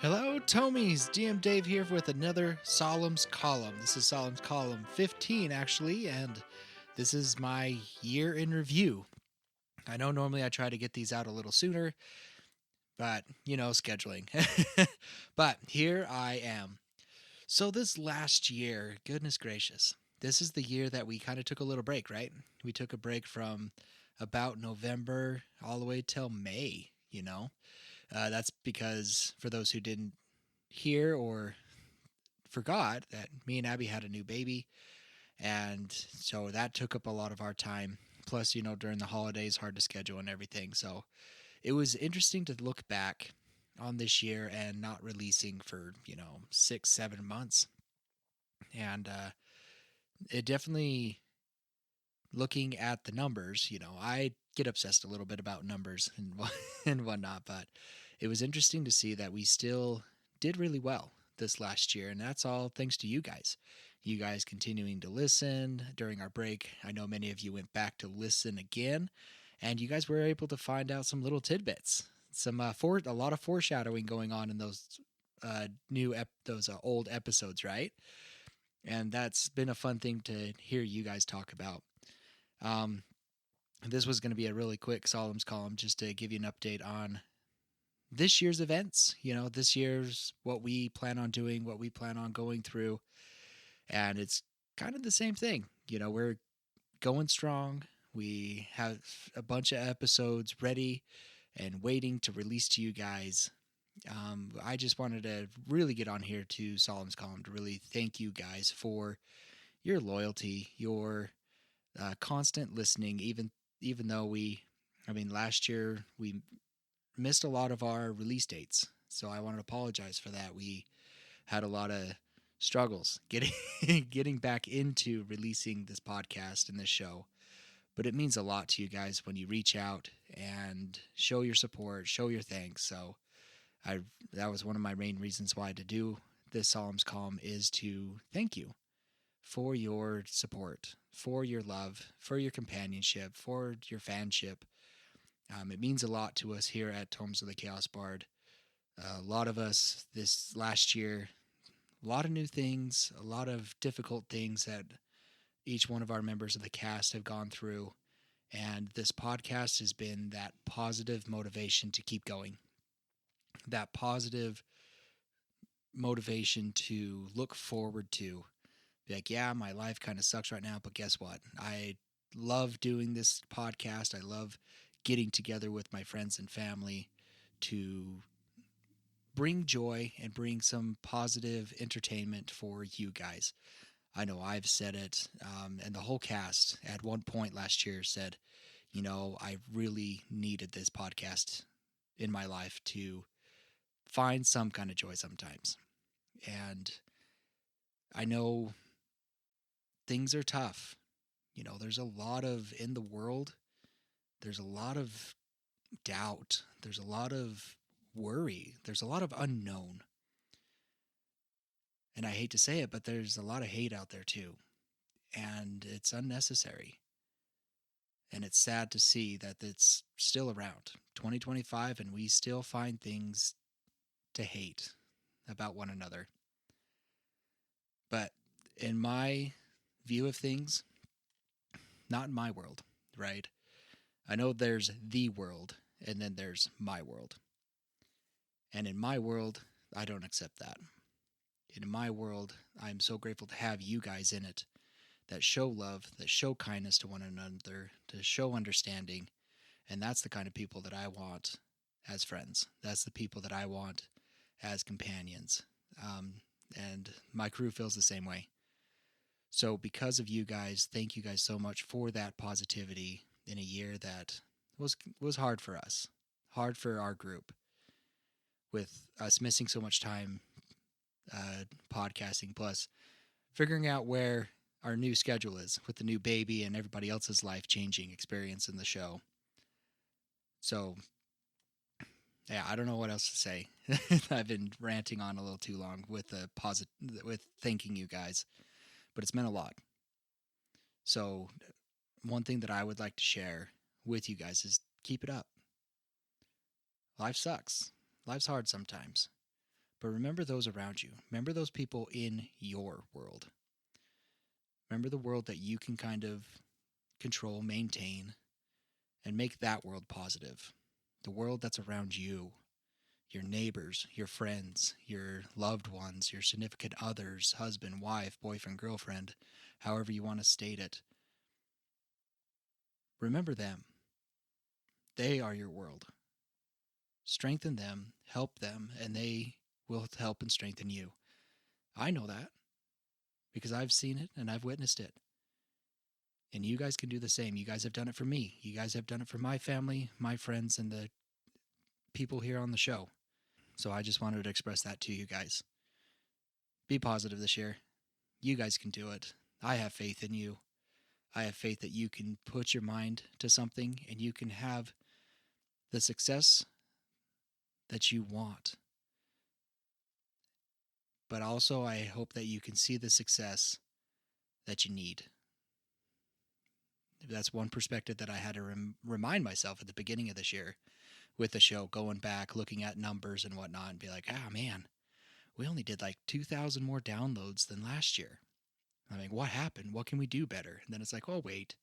Hello, Tomies! DM Dave here with another Saulum's Column. This is Saulum's Column 15, actually, and this is my year in review. I know normally I try to get these out a little sooner, but, scheduling. But here I am. So this last year, goodness gracious, this is the year that we kind of took a little break, right? We took a break from about November all the way till May. That's because for those who didn't hear or forgot that me and Abby had a new baby, and so that took up a lot of our time. Plus, during the holidays, hard to schedule and everything. So it was interesting to look back on this year and not releasing for 6-7 months, and it definitely looking at the numbers. I get obsessed a little bit about numbers and and whatnot, but it was interesting to see that we still did really well this last year, and that's all thanks to you guys. You guys continuing to listen during our break. I know many of you went back to listen again, and you guys were able to find out some little tidbits, some a lot of foreshadowing going on in those those old episodes, right? And that's been a fun thing to hear you guys talk about. Um, this was going to be a really quick Saulum's column just to give you an update on this year's events. This year's what we plan on doing, what we plan on going through, and it's kind of the same thing. We're going strong. We have a bunch of episodes ready and waiting to release to you guys. I just wanted to really get on here to Saulum's column to really thank you guys for your loyalty, your constant listening. Even though last year we missed a lot of our release dates, so I want to apologize for that. We had a lot of struggles getting getting back into releasing this podcast and this show. But it means a lot to you guys when you reach out and show your support, show your thanks. So that was one of my main reasons why to do this Saulum's column, is to thank you for your support, for your love, for your companionship, for your fanship. It means a lot to us here at Tomes of the Chaos Bard. A lot of us this last year, a lot of new things, a lot of difficult things that each one of our members of the cast have gone through. And this podcast has been that positive motivation to keep going, that positive motivation to look forward to. Be like, yeah, my life kind of sucks right now, but guess what? I love doing this podcast. I love getting together with my friends and family to bring joy and bring some positive entertainment for you guys. I know I've said it, and the whole cast at one point last year said, I really needed this podcast in my life to find some kind of joy sometimes. And I know things are tough. There's a lot of, in the world, there's a lot of doubt. There's a lot of worry. There's a lot of unknown. And I hate to say it, but there's a lot of hate out there too. And it's unnecessary. And it's sad to see that it's still around 2025 and we still find things to hate about one another. But in my view of things, not in my world, right? I know there's the world and then there's my world. And in my world, I don't accept that. In my world, I'm so grateful to have you guys in it that show love, that show kindness to one another, to show understanding. And that's the kind of people that I want as friends. That's the people that I want as companions. And my crew feels the same way. So because of you guys, thank you guys so much for that positivity in a year that was hard for us, hard for our group, with us missing so much time podcasting, plus figuring out where our new schedule is with the new baby and everybody else's life-changing experience in the show. So, yeah, I don't know what else to say. I've been ranting on a little too long with with thanking you guys, but it's meant a lot. So, one thing that I would like to share with you guys is keep it up. Life sucks. Life's hard sometimes. but remember those around you. Remember those people in your world. Remember the world that you can kind of control, maintain, and make that world positive. The world that's around you, your neighbors, your friends, your loved ones, your significant others, husband, wife, boyfriend, girlfriend, however you want to state it. Remember them. They are your world. Strengthen them, help them, and they will help and strengthen you. I know that because I've seen it and I've witnessed it. And you guys can do the same. You guys have done it for me. You guys have done it for my family, my friends, and the people here on the show. So I just wanted to express that to you guys. Be positive this year. You guys can do it. I have faith in you. I have faith that you can put your mind to something and you can have the success that you want. But also, I hope that you can see the success that you need. That's one perspective that I had to remind myself at the beginning of this year with the show, going back, looking at numbers and whatnot, and be like, man, we only did like 2,000 more downloads than last year. I mean, what happened? What can we do better? And then it's like, oh, wait,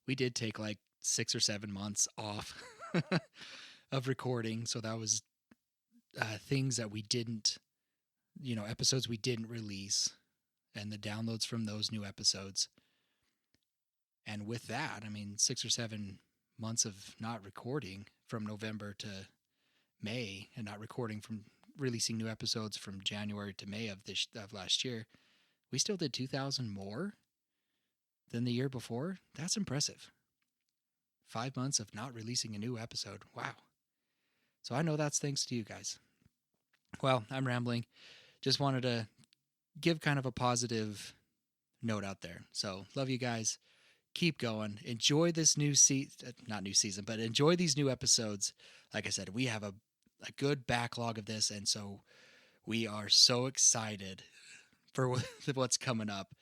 we did take like 6 or 7 months off of recording. So that was things that we didn't, episodes we didn't release and the downloads from those new episodes. And with that, I mean, 6 or 7 months of not recording from November to May and not recording from releasing new episodes from January to May of last year, we still did 2,000 more than the year before. That's impressive. 5 months of not releasing a new episode. Wow. So I know that's thanks to you guys. Well, I'm rambling. Just wanted to give kind of a positive note out there. So love you guys. Keep going. Enjoy this new not new season, but enjoy these new episodes. Like I said, we have a good backlog of this, and so we are so excited for what's coming up.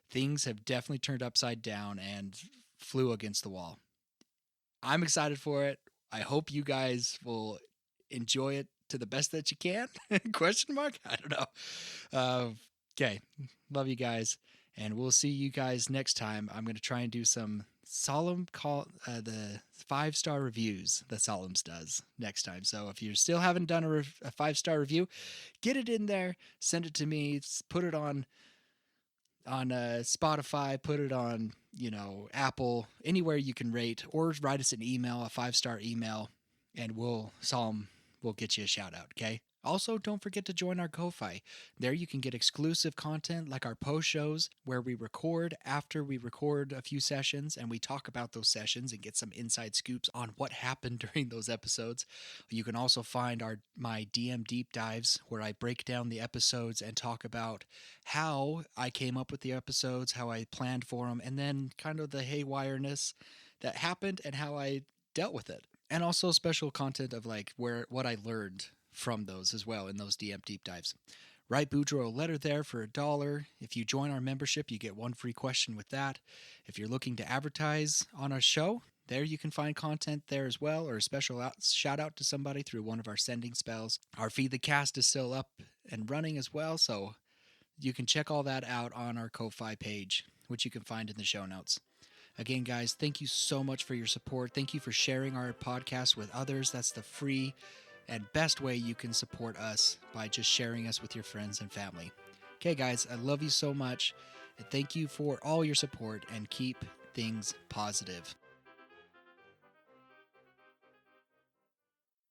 Things have definitely turned upside down and flew against the wall. I'm excited for it. I hope you guys will enjoy it to the best that you can. Question mark? I don't know. Okay. Love you guys. And we'll see you guys next time. I'm going to try and do some Saulum the 5-star reviews that Saulum's does next time. So if you still haven't done a 5-star review, get it in there, send it to me, put it on Spotify, put it on, Apple, anywhere you can rate, or write us an email, a 5-star email, and Saulum will get you a shout out. Okay. Also, don't forget to join our Ko-Fi. There you can get exclusive content like our post shows where we record after we record a few sessions and we talk about those sessions and get some inside scoops on what happened during those episodes. You can also find my DM deep dives where I break down the episodes and talk about how I came up with the episodes, how I planned for them, and then kind of the haywireness that happened and how I dealt with it. And also special content of like what I learned from those as well in those DM deep dives. Write Boudreaux a letter there for $1. If you join our membership, you get 1 free question with that. If you're looking to advertise on our show, there you can find content there as well, or a special shout out to somebody through one of our sending spells. Our Feed the Cast is still up and running as well, so you can check all that out on our Ko-Fi page, which you can find in the show notes. Again, guys, thank you so much for your support. Thank you for sharing our podcast with others. That's the free and best way you can support us, by just sharing us with your friends and family. Okay, guys, I love you so much. And thank you for all your support, and keep things positive.